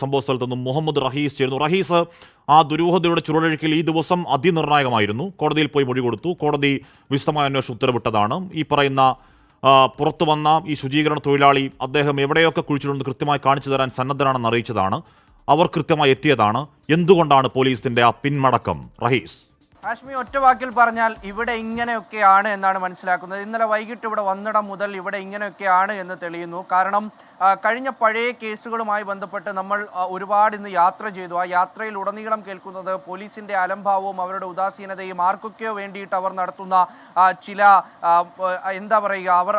സംഭവ സ്ഥലത്ത് നിന്നും മുഹമ്മദ് റഹീസ് ചേരുന്നു. റഹീസ്, ആ ദുരൂഹതയുടെ ചുരുളൊഴുക്കിൽ ഈ ദിവസം അതിനിർണായകമായിരുന്നു. കോടതിയിൽ പോയി മൊഴി കൊടുത്തു. കോടതി വിശദമായ അന്വേഷണം ഉത്തരവിട്ടതാണ്. ഈ പറയുന്ന പുറത്തു വന്ന ഈ ശുചീകരണ തൊഴിലാളി അദ്ദേഹം എവിടെയൊക്കെ കുഴിച്ചിട്ടുണ്ടെന്ന് കൃത്യമായി കാണിച്ചു തരാൻ സന്നദ്ധനാണെന്ന് അറിയിച്ചതാണ്. അവർ കൃത്യമായി എത്തിയതാണ്. എന്തുകൊണ്ടാണ് പോലീസിന്റെ ആ പിന്മടക്കം? റഹീസ്, ഹാഷ്മി, ഒറ്റ വാക്കിൽ പറഞ്ഞാൽ ഇവിടെ ഇങ്ങനെയൊക്കെയാണ് എന്നാണ് മനസ്സിലാക്കുന്നത്. ഇന്നലെ വൈകിട്ട് ഇവിടെ വന്നിടം മുതൽ ഇവിടെ ഇങ്ങനെയൊക്കെയാണ് എന്ന് തെളിയുന്നു. കാരണം കഴിഞ്ഞ പഴയ കേസുകളുമായി ബന്ധപ്പെട്ട് നമ്മൾ ഒരുപാട് ഇന്ന് യാത്ര ചെയ്തു. ആ യാത്രയിൽ ഉടനീളം കേൾക്കുന്നത് പോലീസിന്റെ അലംഭാവവും അവരുടെ ഉദാസീനതയും, ആർക്കൊക്കെയോ വേണ്ടിയിട്ട് അവർ നടത്തുന്ന ചില എന്താ പറയുക, അവർ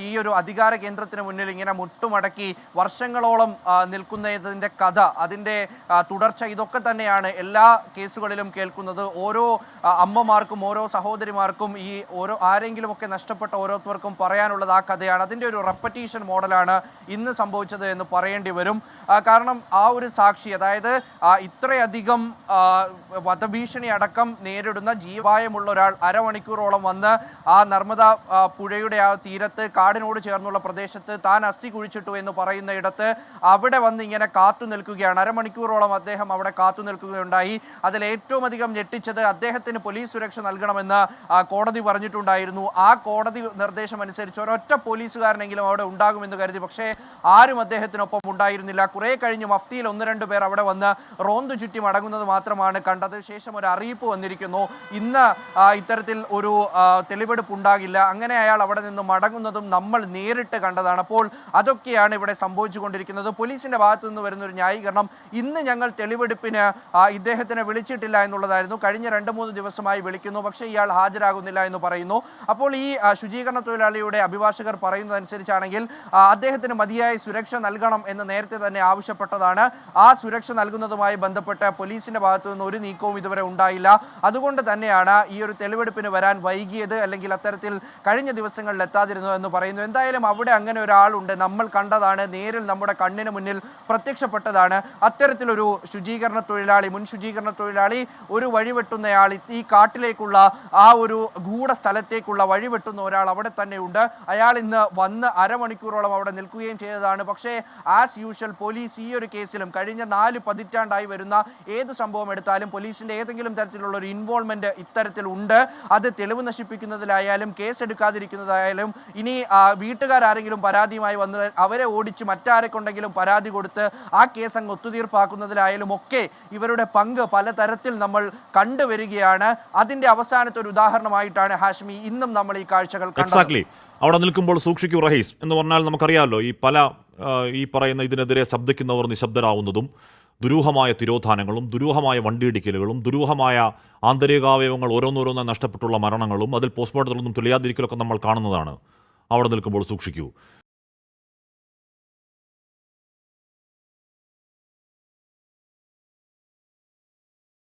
ഈ ഒരു അധികാര കേന്ദ്രത്തിന് മുന്നിൽ ഇങ്ങനെ മുട്ടുമടക്കി വർഷങ്ങളോളം നിൽക്കുന്നതിൻ്റെ കഥ, അതിൻ്റെ തുടർച്ച, ഇതൊക്കെ തന്നെയാണ് എല്ലാ കേസുകളിലും കേൾക്കുന്നത്. ഓരോ അമ്മമാർക്കും ഓരോ സഹോദരിമാർക്കും ഈ ഓരോ ആരെങ്കിലുമൊക്കെ നഷ്ടപ്പെട്ട ഓരോരുത്തർക്കും പറയാനുള്ളത് ആ കഥയാണ്. അതിൻ്റെ ഒരു റെപ്പറ്റീഷൻ മോഡലാണ് ഇന്ന് സംഭവിച്ചത് എന്ന് പറയേണ്ടി വരും. കാരണം ആ ഒരു സാക്ഷി, അതായത് ഇത്രയധികം വധഭീഷണി അടക്കം നേരിടുന്ന ജീവായമുള്ള ഒരാൾ അരമണിക്കൂറോളം വന്ന് ആ നർമ്മദ പുഴയുടെ ആ തീരത്ത് കാടിനോട് ചേർന്നുള്ള പ്രദേശത്ത് താൻ അസ്ഥി കുഴിച്ചിട്ടു എന്ന് പറയുന്ന ഇടത്ത് അവിടെ വന്ന് ഇങ്ങനെ കാത്തു നിൽക്കുകയാണ്. അരമണിക്കൂറോളം അദ്ദേഹം അവിടെ കാത്തു നിൽക്കുകയുണ്ടായി. അതിൽ ഏറ്റവും അധികം ഞെട്ടിച്ചത് അദ്ദേഹത്തിന് പോലീസ് സുരക്ഷ നൽകണമെന്ന് കോടതി പറഞ്ഞിട്ടുണ്ടായിരുന്നു. ആ കോടതി നിർദ്ദേശം അനുസരിച്ച് ഒരൊറ്റ പോലീസുകാരനെങ്കിലും അവിടെ ഉണ്ടാകുമെന്ന് കരുതി. പക്ഷേ ആരും അദ്ദേഹത്തിനൊപ്പം ഉണ്ടായിരുന്നില്ല. കുറെ കഴിഞ്ഞ് മഫ്തിയിൽ 1-2 പേർ അവിടെ വന്ന് റോന്തു ചുറ്റി മടങ്ങുന്നത് മാത്രമാണ് കണ്ടത്. ശേഷം ഒരു അറിയിപ്പ് വന്നിരിക്കുന്നു, ഇന്ന് ഇത്തരത്തിൽ ഒരു തെളിവെടുപ്പ് ഉണ്ടാകില്ല. അങ്ങനെ അയാൾ അവിടെ നിന്ന് മടങ്ങുന്നതും നമ്മൾ നേരിട്ട് കണ്ടതാണ്. അപ്പോൾ അതൊക്കെയാണ് ഇവിടെ സംഭവിച്ചുകൊണ്ടിരിക്കുന്നത്. പോലീസിന്റെ ഭാഗത്തു നിന്ന് വരുന്ന ഒരു ന്യായീകരണം, ഇന്ന് ഞങ്ങൾ തെളിവെടുപ്പിന് ഇദ്ദേഹത്തിനെ വിളിച്ചിട്ടില്ല എന്നുള്ളതായിരുന്നു. കഴിഞ്ഞ 2-3 ദിവസമായി വിളിക്കുന്നു, പക്ഷേ ഇയാൾ ഹാജരാകുന്നില്ല എന്ന് പറയുന്നു. അപ്പോൾ ഈ ശുചീകരണ തൊഴിലാളിയുടെ അഭിഭാഷകർ പറയുന്നതനുസരിച്ചാണെങ്കിൽ അദ്ദേഹത്തിന് മതിയായ സുരക്ഷ നൽകണം എന്ന് നേരത്തെ തന്നെ ആവശ്യപ്പെട്ടതാണ്. ആ സുരക്ഷ നൽകുന്നതുമായി ബന്ധപ്പെട്ട് പോലീസിന്റെ ഭാഗത്തു നിന്ന് ഒരു നീക്കവും ഇതുവരെ ഉണ്ടായില്ല. അതുകൊണ്ട് തന്നെയാണ് ഈ ഒരു തെളിവെടുപ്പിന് വരാൻ വൈകിയത്, അല്ലെങ്കിൽ അത്തരത്തിൽ കഴിഞ്ഞ ദിവസങ്ങളിൽ എത്താതിരുന്നു എന്ന് പറയുന്നു. എന്തായാലും അവിടെ അങ്ങനെ ഒരാളുണ്ട്, നമ്മൾ കണ്ടതാണ്, നേരിൽ നമ്മുടെ കണ്ണിന് മുന്നിൽ പ്രത്യക്ഷപ്പെട്ടതാണ്. അത്തരത്തിലൊരു ശുചീകരണ തൊഴിലാളി, മുൻ ശുചീകരണ തൊഴിലാളി, ഒരു വഴിവെട്ടുന്നയാൾ, ഈ കാട്ടിലേക്കുള്ള ആ ഒരു ഗൂഢ സ്ഥലത്തേക്കുള്ള വഴിവെട്ടുന്ന ഒരാൾ അവിടെ തന്നെ ഉണ്ട്. അയാൾ ഇന്ന് വന്ന് അരമണിക്കൂറോളം അവിടെ നിൽക്കുകയും ചെയ്തതാണ്. പക്ഷേ ആസ് യൂഷ്വൽ പോലീസ് ഈ ഒരു കേസിലും കഴിഞ്ഞ 4 പതിറ്റാണ്ടായി വരുന്ന ഏത് സംഭവം എടുത്താലും പോലീസിന്റെ ഏതെങ്കിലും തരത്തിലുള്ള ഒരു ഇൻവോൾവ്മെന്റ് ഇത്തരത്തിൽ ഉണ്ട്. അത് തെളിവ് നശിപ്പിക്കുന്നതിലായാലും കേസ് എടുക്കാതിരിക്കുന്നതായാലും, ഇനി വീട്ടുകാരെങ്കിലും പരാതിയുമായി വന്ന് അവരെ ഓടിച്ച് മറ്റാരെ കൊണ്ടെങ്കിലും പരാതി കൊടുത്ത് ആ കേസ് അങ്ങ് ഒത്തുതീർപ്പാക്കുന്നതിലായാലും ഒക്കെ ഇവരുടെ പങ്ക് പലതരത്തിൽ നമ്മൾ കണ്ടുവരികയാണ്. അതിന്റെ അവസാനത്തെ ഒരു ഉദാഹരണമായിട്ടാണ് ഹാഷ്മി ഇന്നും നമ്മൾ ഈ കാഴ്ചകൾ കണ്ടത്. അവിടെ നിൽക്കുമ്പോൾ സൂക്ഷിക്കൂ റഹീസ് എന്ന് പറഞ്ഞാൽ നമുക്കറിയാമല്ലോ, ഈ പറയുന്ന ഇതിനെതിരെ ശബ്ദിക്കുന്നവർ നിശബ്ദരാവുന്നതും, ദുരൂഹമായ തിരോധാനങ്ങളും ദുരൂഹമായ വണ്ടിയിടിക്കലുകളും ദുരൂഹമായ ആന്തരികാവയവങ്ങൾ ഓരോന്നോരോന്നായി നഷ്ടപ്പെട്ടുള്ള മരണങ്ങളും അതിൽ പോസ്റ്റ്മോർട്ടത്തിലൊന്നും തെളിയാതിരിക്കലൊക്കെ നമ്മൾ കാണുന്നതാണ്. അവിടെ നിൽക്കുമ്പോൾ സൂക്ഷിക്കൂ.